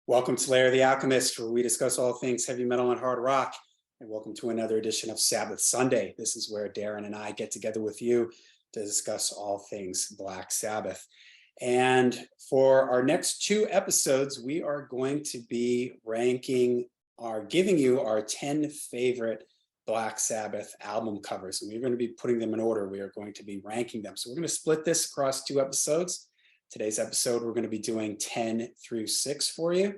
Welcome to Lair the Alchemist, where we discuss all things heavy metal and hard rock. And welcome to another edition of Sabbath Sunday. This is where Darren and I get together with you to discuss all things Black Sabbath. And for our next two episodes, we are going to be giving you our 10 favorite Black Sabbath album covers. And we're going to be putting them in order. We are going to be ranking them. So we're going to split this across two episodes. Today's episode, we're going to be doing 10 through 6 for you.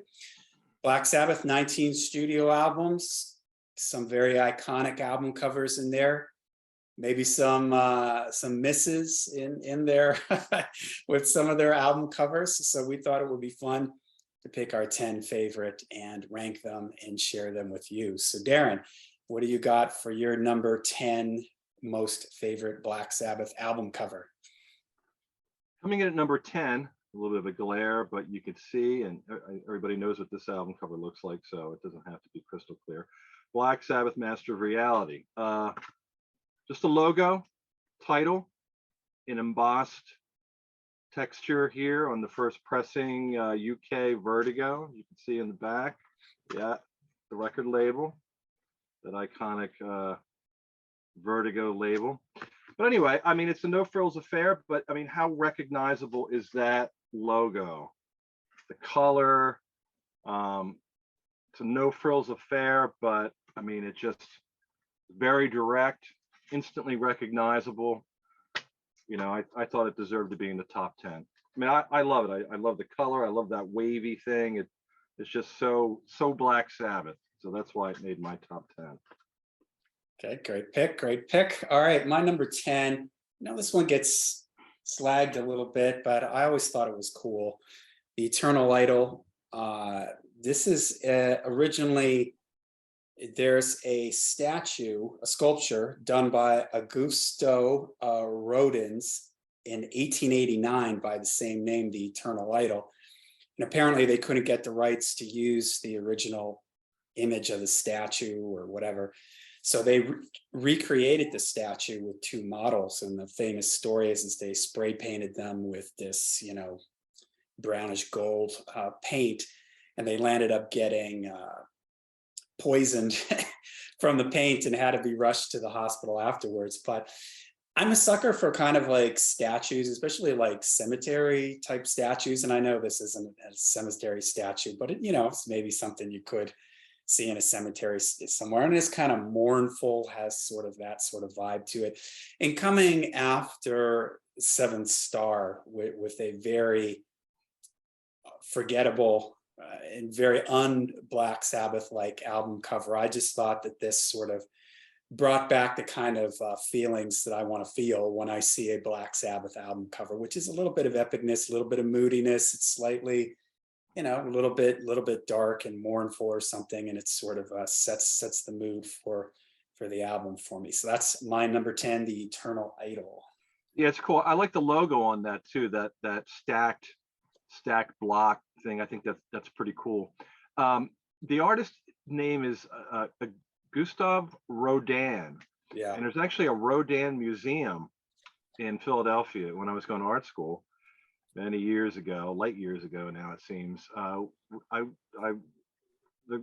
Black Sabbath, 19 studio albums, some very iconic album covers in there. Maybe some misses in there with some of their album covers. So we thought it would be fun to pick our 10 favorite and rank them and share them with you. So Darren, what do you got for your number 10 most favorite Black Sabbath album cover? Coming in at number 10, a little bit of a glare, but you could see, and everybody knows what this album cover looks like, so it doesn't have to be crystal clear. Black Sabbath, Master of Reality. Just a logo, title, in embossed texture here on the first pressing, UK Vertigo. You can see in the back, yeah, the record label, that iconic Vertigo label. But anyway, I mean, it's a no frills affair, but I mean, how recognizable is that logo? The color, it's a no frills affair, but I mean, it's just very direct, instantly recognizable. You know, I thought it deserved to be in the top 10. I mean, I love it. I love the color. I love that wavy thing. It's just so Black Sabbath. So that's why it made my top 10. Okay, great pick. All right, my number 10. This one gets slagged a little bit, but I always thought it was cool. The Eternal Idol. This is originally, there's a sculpture done by Augusto Rodins in 1889 by the same name, the Eternal Idol. And apparently they couldn't get the rights to use the original image of the statue or whatever. So they recreated the statue with two models, and the famous story is they spray painted them with this, brownish gold paint, and they landed up getting poisoned from the paint and had to be rushed to the hospital afterwards. But I'm a sucker for kind of like statues, especially like cemetery type statues. And I know this isn't a cemetery statue, but it's maybe something you could see in a cemetery somewhere, and it's kind of mournful, has sort of that sort of vibe to it. And coming after Seventh Star with a very forgettable and very un-Black Sabbath-like album cover, I just thought that this sort of brought back the kind of feelings that I want to feel when I see a Black Sabbath album cover, which is a little bit of epicness, a little bit of moodiness. It's slightly a little bit dark and mournful or something, and it sort of sets the mood for the album for me. So that's my number 10, the Eternal Idol. Yeah, it's cool. I like the logo on that too. That stacked block thing. I think that's pretty cool. The artist name is Gustav Rodin. Yeah, and there's actually a Rodin museum in Philadelphia when I was going to art school. Many years ago, light years ago now it seems. The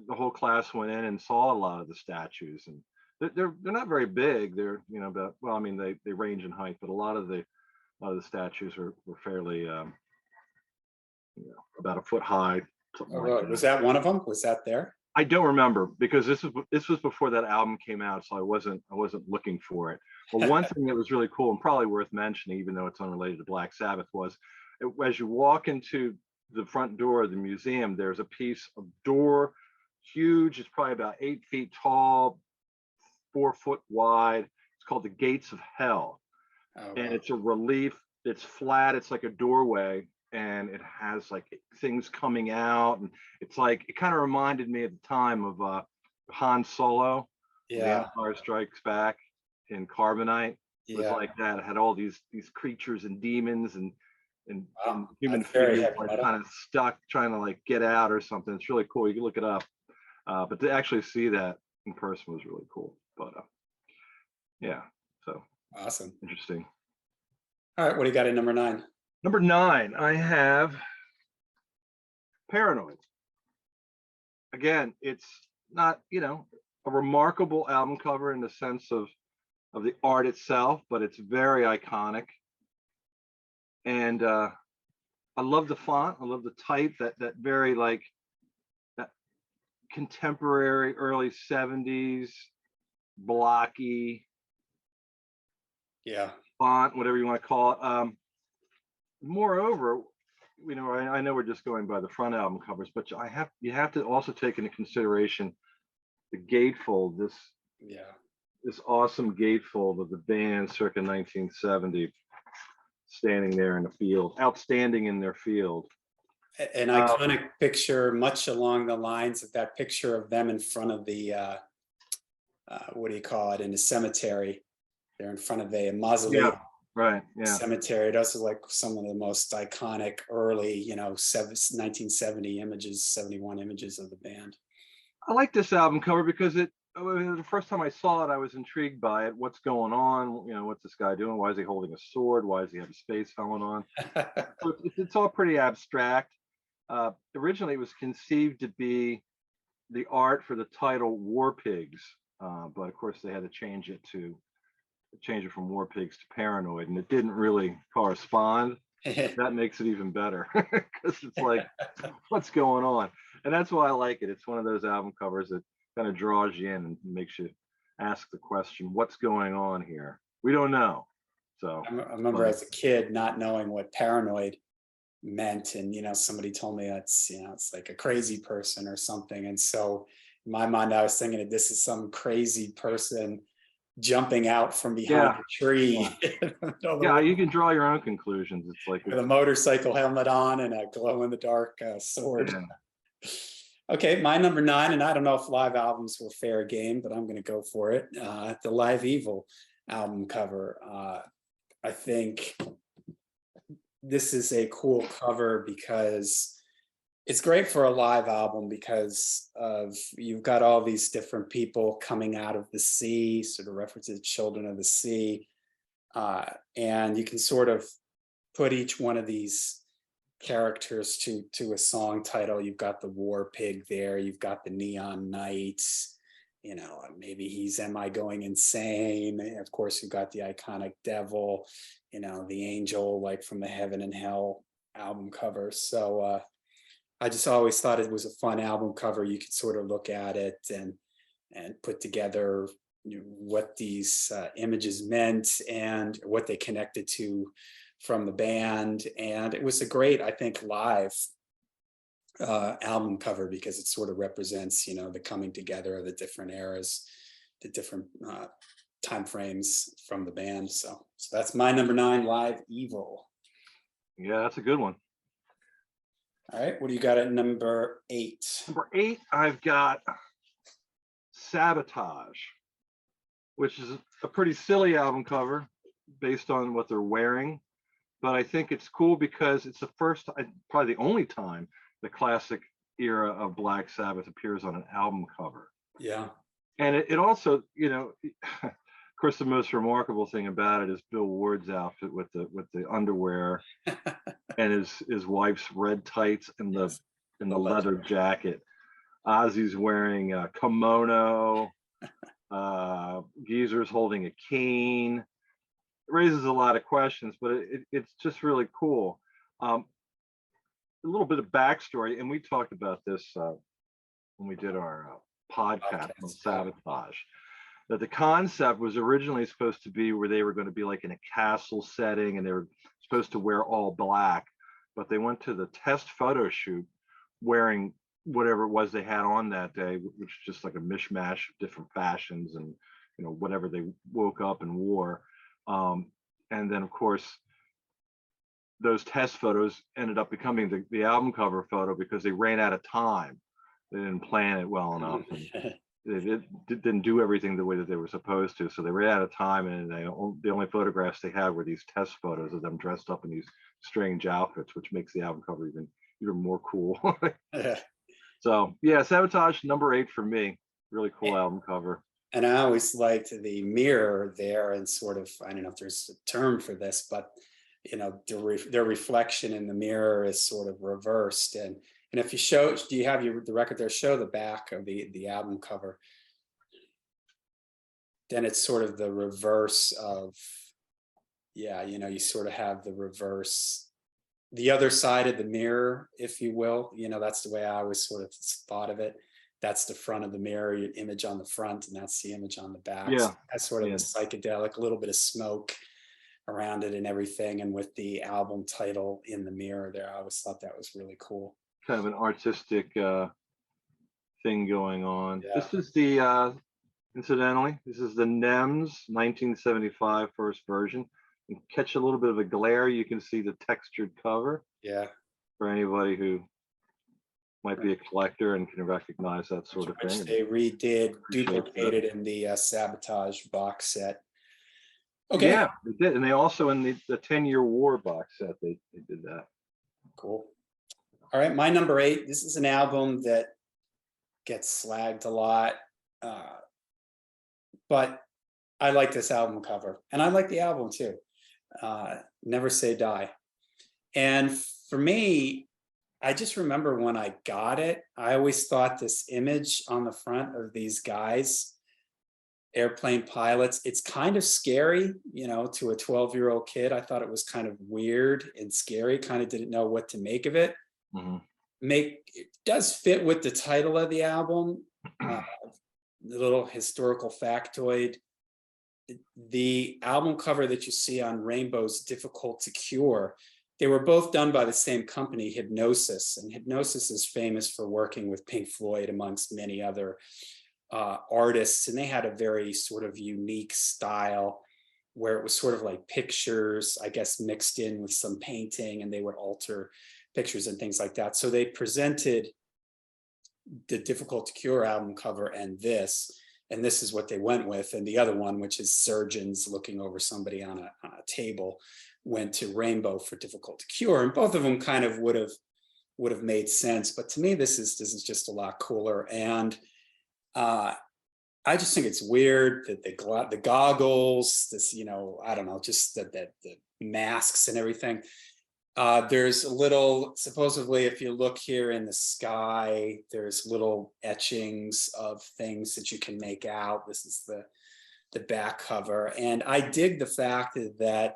whole class went in and saw a lot of the statues, and they're not very big. They're about, well, I mean they range in height, but a lot of the statues were fairly about a foot high. Something like that. Was that one of them? Was that there? I don't remember, because this was before that album came out, so I wasn't looking for it. But one thing that was really cool and probably worth mentioning, even though it's unrelated to Black Sabbath, was as you walk into the front door of the museum, there's a piece of door, huge. It's probably about 8 feet tall, 4 foot wide. It's called the Gates of Hell. Oh, wow. And it's a relief. It's flat. It's like a doorway, and it has like things coming out, and it's like, it kind of reminded me at the time of Han Solo, The Empire Strikes Back in Carbonite. It was like that. It had all these creatures and demons and human figures like kind of stuck trying to like get out or something. It's really cool. You can look it up. But to actually see that in person was really cool. But yeah, so awesome. Interesting. All right, what do you got at number 9? Number 9, I have Paranoid. again, it's not, a remarkable album cover in the sense of the art itself, but it's very iconic. And I love the font. I love the type, that very like that contemporary early 70s blocky Yeah. font, whatever you want to call it. Moreover, I know we're just going by the front album covers, but you have to also take into consideration the gatefold, Yeah. this awesome gatefold of the band circa 1970, standing there in the field, outstanding in their field. An iconic picture, much along the lines of that picture of them in front of the what do you call it, in the cemetery. They're in front of a mausoleum Yeah, right. Yeah, cemetery. Those are like some of the most iconic early, 1970 images, 71 images of the band. I like this album cover because the first time I saw it, I was intrigued by it. What's going on? What's this guy doing? Why is he holding a sword? Why does he have a space helmet on? So it's all pretty abstract. Originally, it was conceived to be the art for the title War Pigs, but of course they had to change it from War Pigs to Paranoid, and it didn't really correspond. That makes it even better because it's like, what's going on? And that's why I like it. It's one of those album covers that kind of draws you in and makes you ask the question, what's going on here? We don't know. So I remember as a kid not knowing what paranoid meant, and somebody told me that's it's like a crazy person or something, and so in my mind I was thinking that this is some crazy person jumping out from behind yeah, a tree. yeah, you can draw your own conclusions. It's like, With a motorcycle helmet on and a glow in the dark sword. yeah. Okay, my number 9, and I don't know if live albums were fair game, but I'm going to go for it. The Live Evil album cover. I think this is a cool cover because it's great for a live album because of you've got all these different people coming out of the sea, sort of references Children of the Sea, and you can sort of put each one of these characters to a song title. You've got the War Pig there, you've got the Neon Knight, maybe he's Am I Going Insane? Of course, you've got the iconic Devil, the Angel, like from the Heaven and Hell album cover. So I just always thought it was a fun album cover. You could sort of look at it and put together what these images meant and what they connected to from the band. And it was a great, I think, live album cover because it sort of represents, the coming together of the different eras, the different time frames from the band. So that's my number 9, Live Evil. Yeah, that's a good one. All right, what do you got at number 8? Number 8, I've got Sabotage, which is a pretty silly album cover based on what they're wearing. But I think it's cool because it's the first, probably the only time the classic era of Black Sabbath appears on an album cover. Yeah. And it also, of course, the most remarkable thing about it is Bill Ward's outfit with the underwear and his wife's red tights and the leather jacket. Ozzy's wearing a kimono. Geezer's holding a cane. It raises a lot of questions, but it's just really cool. A little bit of backstory, and we talked about this when we did our podcast on Sabotage, that the concept was originally supposed to be where they were going to be like in a castle setting and they were supposed to wear all black, but they went to the test photo shoot wearing whatever it was they had on that day, which was just like a mishmash of different fashions and whatever they woke up and wore. And then of course those test photos ended up becoming the album cover photo because they ran out of time. They didn't plan it well enough. And they didn't do everything the way that they were supposed to. So they ran out of time, and the only photographs they had were these test photos of them dressed up in these strange outfits, which makes the album cover even more cool. So yeah, Sabotage, number 8 for me. Really cool album cover. And I always liked the mirror there, and sort of, I don't know if there's a term for this, but their reflection in the mirror is sort of reversed, and And if you show, do you have the record there? Show the back of the album cover. Then it's sort of the reverse of, yeah, you sort of have the reverse, the other side of the mirror, if you will. That's the way I always sort of thought of it. That's the front of the mirror, your image on the front, and that's the image on the back. So Yeah, that's sort of yeah, a psychedelic, a little bit of smoke around it and everything. And with the album title in the mirror there, I always thought that was really cool. kind of an artistic thing going on. Yeah. This is the incidentally, this is the NEMS 1975 first version. You can catch a little bit of a glare. You can see the textured cover Yeah. for anybody who might be a collector and can recognize that sort of Which thing. they redid, Appreciate that. duplicated in the Sabotage box set. Okay. Yeah, they did. And they also, in the 10-year war box set, they did that. Cool. All right, my number 8. This is an album that gets slagged a lot, but I like this album cover, and I like the album too. Never Say Die. And for me, I just remember when I got it, I always thought this image on the front of these guys, airplane pilots, it's kind of scary, to a 12-year-old kid. I thought it was kind of weird and scary, kind of didn't know what to make of it. Mm-hmm. It does fit with the title of the album. The little historical factoid, the album cover that you see on Rainbow's Difficult to Cure, they were both done by the same company, Hypnosis. And Hypnosis is famous for working with Pink Floyd amongst many other artists. And they had a very sort of unique style where it was sort of like pictures, I guess, mixed in with some painting, and they would alter pictures and things like that. So they presented the Difficult to Cure album cover and this is what they went with. And the other one, which is surgeons looking over somebody on a table, went to Rainbow for Difficult to Cure. And both of them kind of would have made sense. But to me, this is just a lot cooler. And I just think it's weird that the goggles, this, I don't know, just the masks and everything. There's a little, supposedly, if you look here in the sky, there's little etchings of things that you can make out. This is the back cover. And I dig the fact that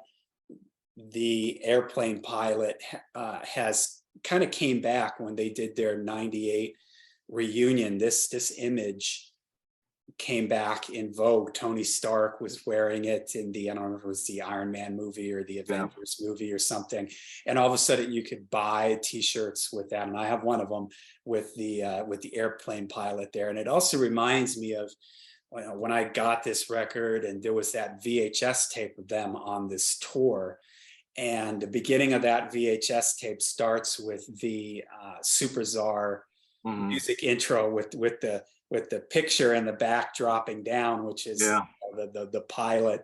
the airplane pilot has kind of came back when they did their 98 reunion. This image came back in vogue. Tony Stark was wearing it in I don't know if it was the Iron Man movie or the Avengers movie or something. And all of a sudden you could buy t-shirts with that. And I have one of them with the airplane pilot there. And it also reminds me of when I got this record and there was that VHS tape of them on this tour. And the beginning of that VHS tape starts with the Super Czar music intro with the picture in the back dropping down, which is the pilot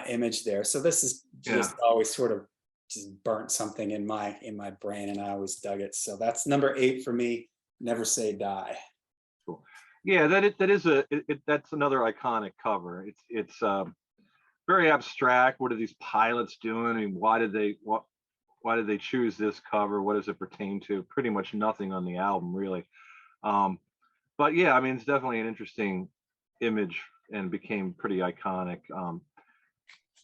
image there. So this is just always sort of just burnt something in my brain, and I always dug it. So that's number 8 for me. Never Say Die. Cool. Yeah, that's another iconic cover. It's very abstract. What are these pilots doing, and why did they choose this cover? What does it pertain to? Pretty much nothing on the album, really. But yeah, I mean, it's definitely an interesting image and became pretty iconic.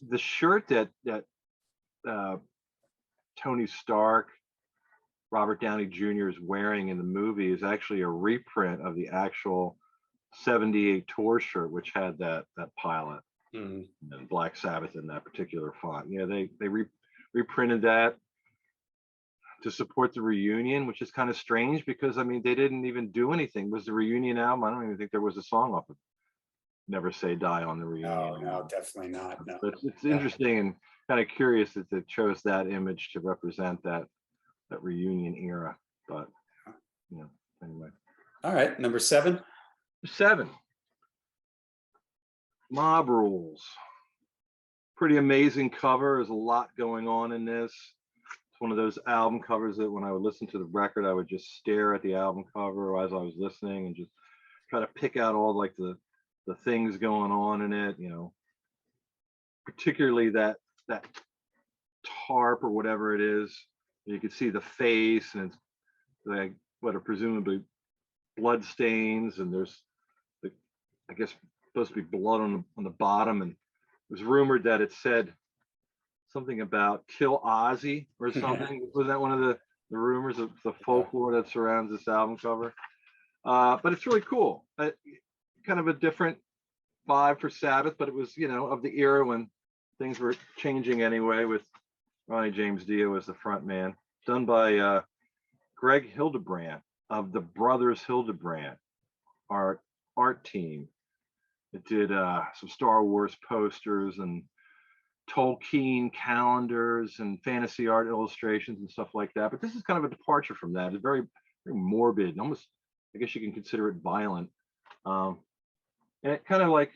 The shirt that Tony Stark, Robert Downey Jr. is wearing in the movie is actually a reprint of the actual 78 tour shirt, which had that pilot and Black Sabbath in that particular font. Yeah, they reprinted that to support the reunion, which is kind of strange because, I mean, they didn't even do anything. Was the reunion album? I don't even think there was a song off of Never Say Die on the reunion. No, definitely not. No. But it's interesting and kind of curious that they chose that image to represent that reunion era. But, anyway. All right, number 7. 7. Mob Rules. Pretty amazing cover. There's a lot going on in this. It's one of those album covers that when I would listen to the record, I would just stare at the album cover as I was listening and just try to pick out all like the things going on in it, particularly that tarp or whatever it is. You can see the face, and it's like what are presumably blood stains, and there's the, I guess supposed to be blood on the bottom, and it was rumored that it said something about kill Ozzy or something. Was that one of the rumors of the folklore that surrounds this album cover? But it's really cool. Kind of a different vibe for Sabbath, but it was, of the era when things were changing anyway, with Ronnie James Dio as the front man. Done by Greg Hildebrand of the Brothers Hildebrand art team. It did some Star Wars posters and Tolkien calendars and fantasy art illustrations and stuff like that. But this is kind of a departure from that. It's very, very morbid, and almost, I guess you can consider it violent. And it kind of like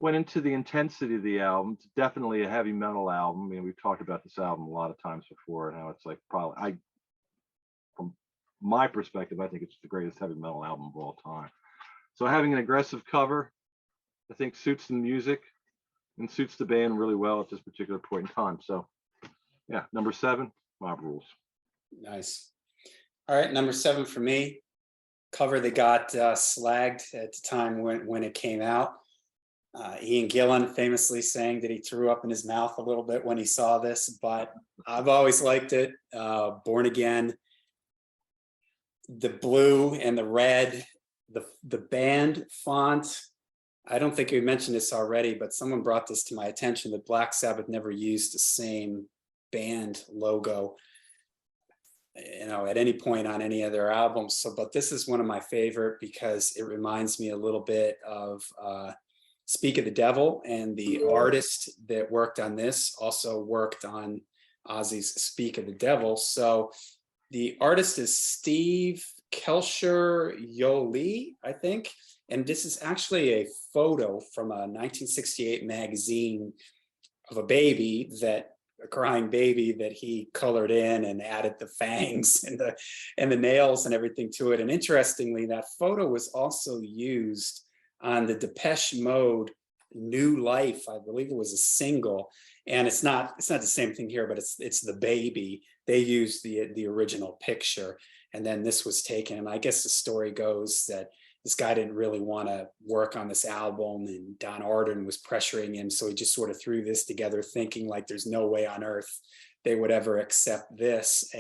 went into the intensity of the album. It's definitely a heavy metal album. I mean, we've talked about this album a lot of times before, and how it's like probably, from my perspective, I think it's the greatest heavy metal album of all time. So having an aggressive cover, I think suits the music and suits the band really well at this particular point in time. So yeah, number 7, Mob Rules. Nice. All right, number 7 for me. Cover that got slagged at the time when it came out. Ian Gillan famously saying that he threw up in his mouth a little bit when he saw this, but I've always liked it. Born Again, the blue and the red, the band font. I don't think we mentioned this already, but someone brought this to my attention that Black Sabbath never used the same band logo, at any point on any of their albums. So, but this is one of my favorite because it reminds me a little bit of Speak of the Devil, and the artist that worked on this also worked on Ozzy's Speak of the Devil. So the artist is Steve Kelcher Yoli, I think. And this is actually a photo from a 1968 magazine of a crying baby that he colored in and added the fangs and the nails and everything to it. And interestingly, that photo was also used on the Depeche Mode New Life. I believe it was a single. And it's not the same thing here, but it's the baby. They used the original picture, and then this was taken. And I guess the story goes that this guy didn't really want to work on this album, and Don Arden was pressuring him. So he just sort of threw this together thinking like there's no way on earth they would ever accept this.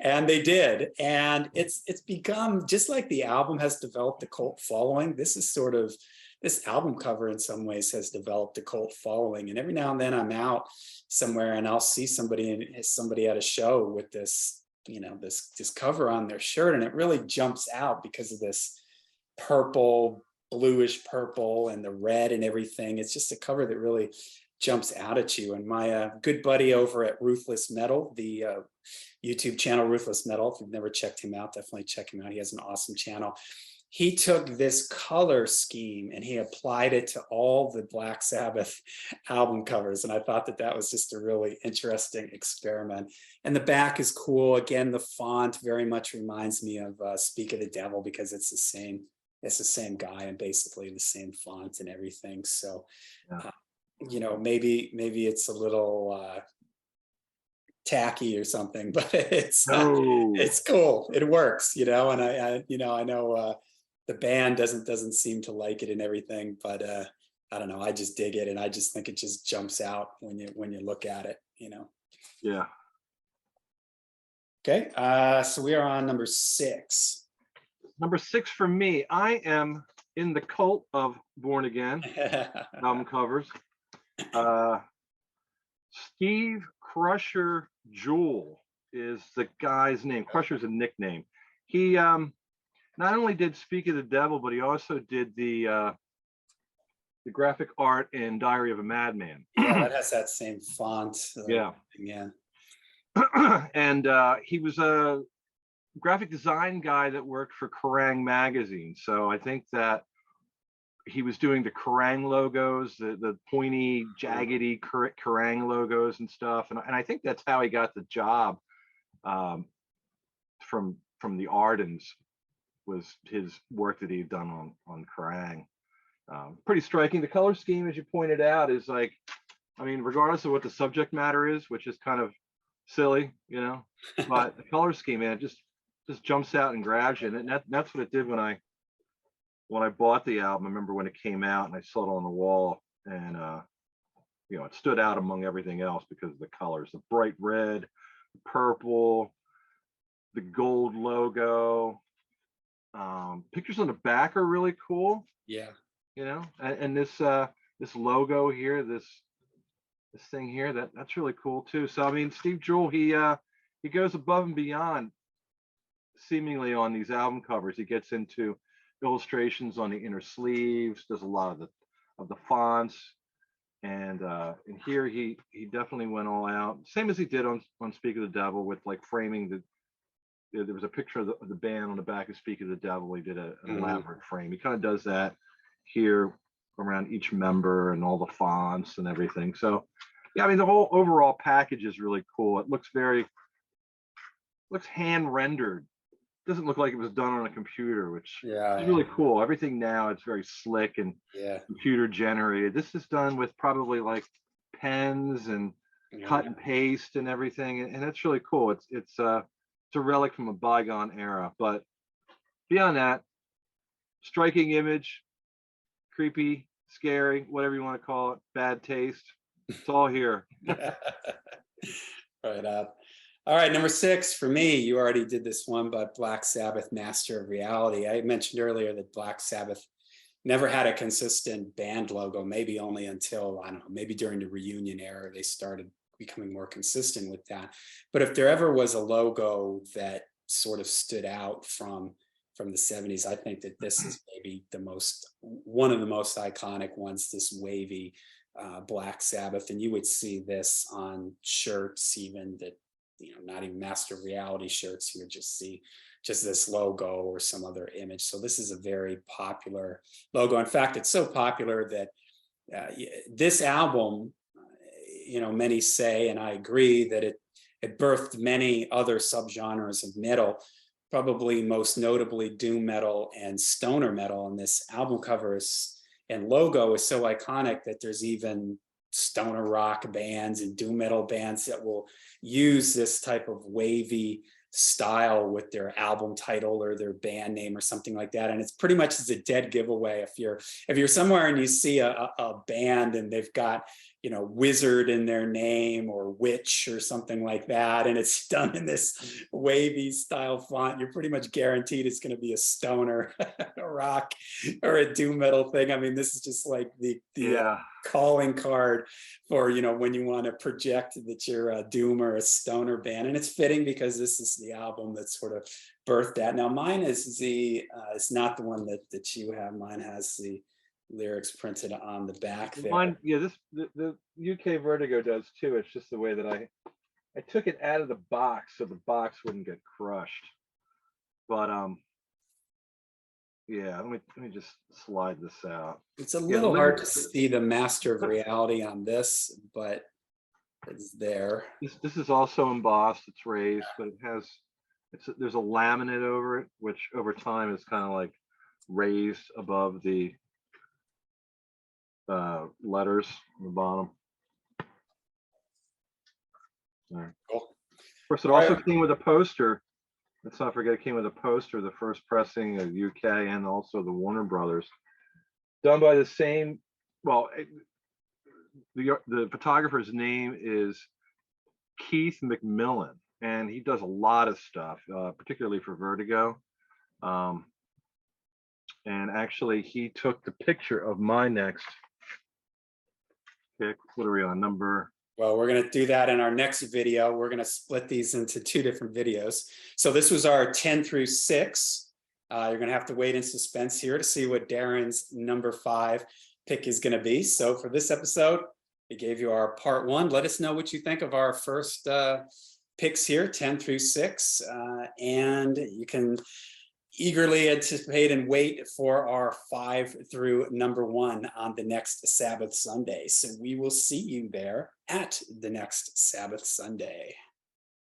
And they did. And it's become, just like the album has developed a cult following, this album cover in some ways has developed a cult following. And every now and then I'm out somewhere and I'll see somebody at a show with this, this cover on their shirt, and it really jumps out because of this purple, bluish purple, and the red and everything. It's just a cover that really jumps out at you. And my good buddy over at Ruthless Metal, the YouTube channel Ruthless Metal, if you've never checked him out, definitely check him out. He has an awesome channel. He took this color scheme and he applied it to all the Black Sabbath album covers. And I thought that was just a really interesting experiment. And the back is cool. Again, the font very much reminds me of Speak of the Devil, because it's the same guy and basically the same font and everything. So, maybe it's a little tacky or something, but it's cool. It works, and I know the band doesn't seem to like it and everything, but I don't know. I just dig it, and I just think it just jumps out when you look at it. Yeah. Okay, so we are on number 6. Number 6 for me. I am in the cult of Born Again album covers. Steve Crusher Jewell is the guy's name. Crusher's a nickname. He not only did Speak of the Devil, but he also did the graphic art in Diary of a Madman. Yeah, that has that same font. Yeah. And he was a graphic design guy that worked for Kerrang magazine. So I think that he was doing the Kerrang logos, the pointy, jaggedy Kerrang logos and stuff. And I think that's how he got the job from the Ardens, was his work that he'd done on Kerrang. Pretty striking. The color scheme, as you pointed out, is like, I mean, regardless of what the subject matter is, which is kind of silly, but the color scheme, man, just just jumps out and grabs you. And that's what it did when I bought the album. I remember when it came out and I saw it on the wall, and you know, it stood out among everything else because of the colors, the bright red, the purple, the gold logo. Pictures on the back are really cool, Yeah. you know, and this logo here, this thing here, that's really cool too. So I mean, Steve Jewell, he goes above and beyond seemingly on these album covers. He gets into illustrations on the inner sleeves, does a lot of the fonts, and here he definitely went all out, same as he did on Speak of the Devil, with like framing there was a picture of the band on the back of Speak of the Devil. He did an elaborate frame. He kind of does that here around each member and all the fonts and everything. So yeah, I mean, the whole overall package is really cool. It looks hand rendered. Doesn't look like it was done on a computer, which is really cool. Everything now, it's very slick and computer generated. This is done with probably like pens and cut and paste and everything, and it's really cool. It's a relic from a bygone era. But beyond that, striking image, creepy, scary, whatever you want to call it, bad taste. It's all here. Right up. All right, number 6 for me, you already did this one, but Black Sabbath, Master of Reality. I mentioned earlier that Black Sabbath never had a consistent band logo, maybe only until, I don't know, maybe during the reunion era, they started becoming more consistent with that. But if there ever was a logo that sort of stood out from the 70s, I think that this is maybe one of the most iconic ones, this wavy Black Sabbath. And you would see this on shirts, even that, you know, not even Master of Reality shirts. You would just see just this logo or some other image. So this is a very popular logo. In fact, it's so popular that this album, you know, many say, and I agree, that it birthed many other subgenres of metal, probably most notably doom metal and stoner metal. And this album cover and logo is so iconic that there's even stoner rock bands and doom metal bands that will use this type of wavy style with their album title or their band name or something like that. And it's pretty much as a dead giveaway if you're somewhere and you see a band and they've got, you know, wizard in their name or witch or something like that, and it's done in this wavy style font, you're pretty much guaranteed it's going to be a stoner a rock or a doom metal thing. I mean, this is just like the calling card for, you know, when you want to project that you're a doom or a stoner band. And it's fitting because this is the album that sort of birthed that. Now mine is it's not the one that you have. Mine has the lyrics printed on the back there. Mine, yeah, the UK Vertigo does too. It's just the way that I took it out of the box so the box wouldn't get crushed. But yeah, let me just slide this out. It's a little hard to see the Master of Reality on this, but it's there. This is also embossed. It's raised, but there's a laminate over it, which over time is kind of like raised above the letters on the bottom. There. Cool. Of course, it also came with a poster. Let's not forget, it came with a poster, the first pressing of UK and also the Warner Brothers, done by the same. Well, the photographer's name is Keith McMillan, and he does a lot of stuff, particularly for Vertigo. And actually, he took the picture of my next pick. What are we on, number? Well, we're going to do that in our next video. We're going to split these into 2 different videos. So this was our 10 through 6. You're going to have to wait in suspense here to see what Darren's number 5 pick is going to be. So for this episode, we gave you our part 1. Let us know what you think of our first picks here, 10 through 6. And you can eagerly anticipate and wait for our 5 through number 1 on the next Sabbath Sunday. So we will see you there at the next Sabbath Sunday.